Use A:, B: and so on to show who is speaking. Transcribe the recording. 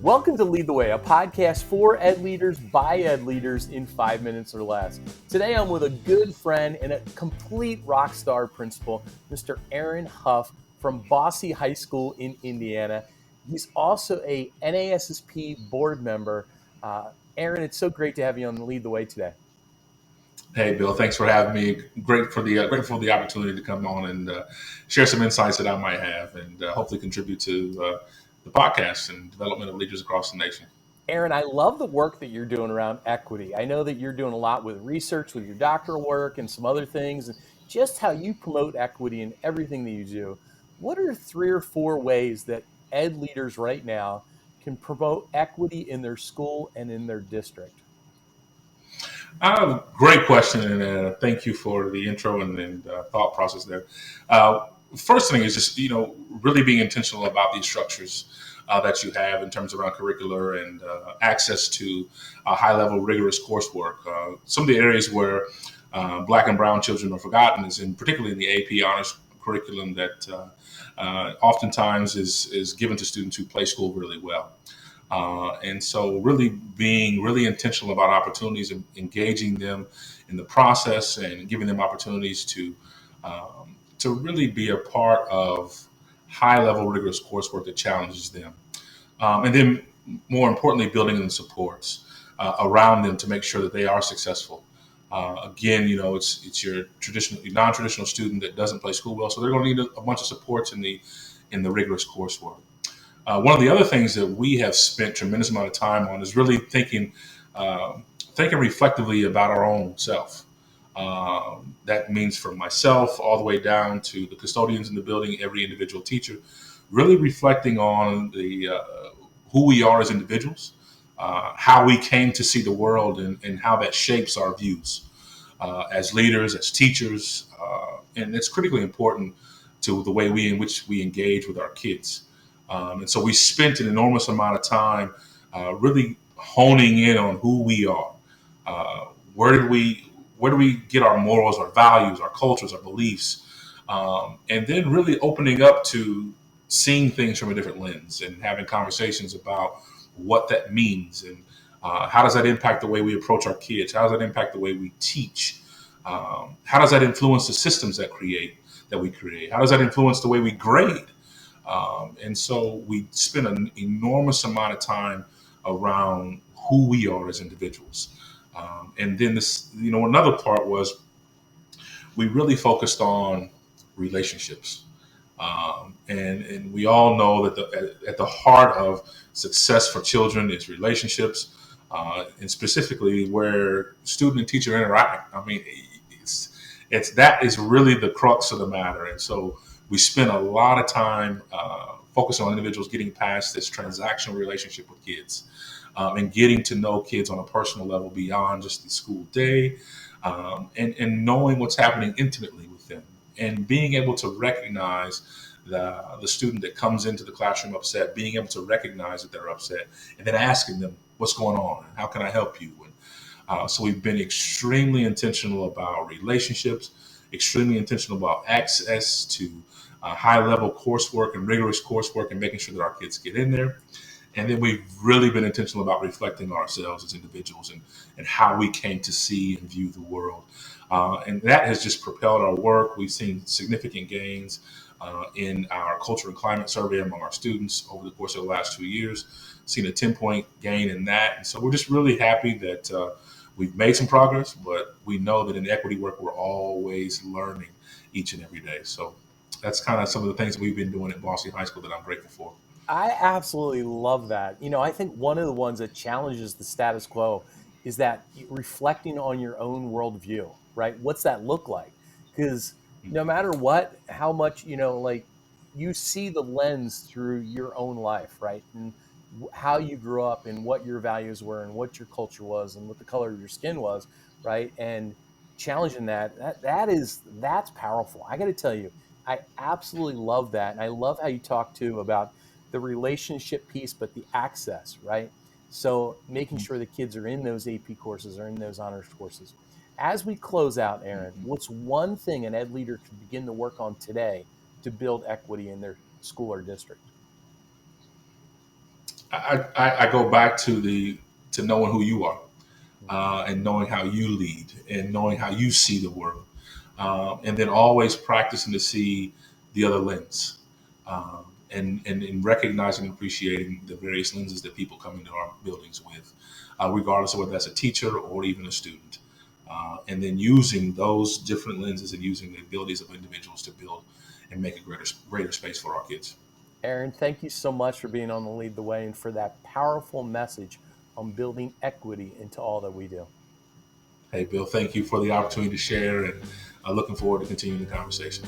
A: Welcome to Lead the Way, a podcast for ed leaders by ed leaders in 5 minutes or less. Today I'm with a good friend and a complete rock star principal, Mr. Aaron Huff from Bosse High School in Indiana. He's also a NASSP board member. Aaron, it's so great to have you on Lead the Way today.
B: Hey, Bill, thanks for having me. Grateful for the opportunity to come on and share some insights that I might have and hopefully contribute to the podcast and development of leaders across the nation.
A: Aaron, I love the work that you're doing around equity. I know that you're doing a lot with research, with your doctoral work and some other things, and just how you promote equity in everything that you do. What are 3 or 4 ways that ed leaders right now can promote equity in their school and in their district?
B: Great question, and thank you for the intro and thought process there. First thing is just really being intentional about these structures that you have in terms around curricular and access to high-level rigorous coursework. Some of the areas where Black and Brown children are forgotten is particularly in the AP honors curriculum that oftentimes is given to students who play school really well. And so really being really intentional about opportunities and engaging them in the process and giving them opportunities to really be a part of high level rigorous coursework that challenges them. And then more importantly, building in supports around them to make sure that they are successful. Again, it's your non-traditional student that doesn't play school well, so they're going to need a bunch of supports in the rigorous coursework. One of the other things that we have spent tremendous amount of time on is really thinking reflectively about our own self. That means from myself all the way down to the custodians in the building, every individual teacher, really reflecting on who we are as individuals, how we came to see the world, and how that shapes our views as leaders, as teachers, and it's critically important to the way in which we engage with our kids. And so we spent an enormous amount of time really honing in on who we are. Where do we get our morals, our values, our cultures, our beliefs, and then really opening up to seeing things from a different lens and having conversations about what that means and how does that impact the way we approach our kids? How does that impact the way we teach? How does that influence the systems that we create? How does that influence the way we grade? And so we spent an enormous amount of time around who we are as individuals. And then another part was we really focused on relationships. And we all know that at the heart of success for children is relationships, and specifically where student and teacher interact. I mean, that is really the crux of the matter. And so we spend a lot of time focusing on individuals getting past this transactional relationship with kids and getting to know kids on a personal level beyond just the school day, and knowing what's happening intimately with them and being able to recognize the student that comes into the classroom upset, being able to recognize that they're upset and then asking them what's going on and how can I help you? And so we've been extremely intentional about relationships, extremely intentional about access to high-level coursework and rigorous coursework and making sure that our kids get in there. And then we've really been intentional about reflecting ourselves as individuals and how we came to see and view the world. And that has just propelled our work. We've seen significant gains in our culture and climate survey among our students over the course of the last 2 years, seen a 10-point gain in that. And so we're just really happy that we've made some progress, but we know that in equity work, we're always learning each and every day. So that's kind of some of the things that we've been doing at Bosse High School that I'm grateful for.
A: I absolutely love that. I think one of the ones that challenges the status quo is that reflecting on your own worldview, right? What's that look like? Because no matter what, how much, you see the lens through your own life, right? And how you grew up and what your values were and what your culture was and what the color of your skin was, right? And challenging that's powerful. I got to tell you, I absolutely love that. And I love how you talk too about the relationship piece, but the access, right? So making sure the kids are in those AP courses or in those honors courses. As we close out, Aaron, what's one thing an ed leader can begin to work on today to build equity in their school or district?
B: I go back to to knowing who you are,
A: Mhm.
B: and knowing how you lead and knowing how you see the world, and then always practicing to see the other lens, and in recognizing and appreciating the various lenses that people come into our buildings with, regardless of whether that's a teacher or even a student, and then using those different lenses and using the abilities of individuals to build and make a greater space for our kids.
A: Aaron, thank you so much for being on the Lead the Way and for that powerful message on building equity into all that we do.
B: Hey, Bill, thank you for the opportunity to share, and looking forward to continuing the conversation.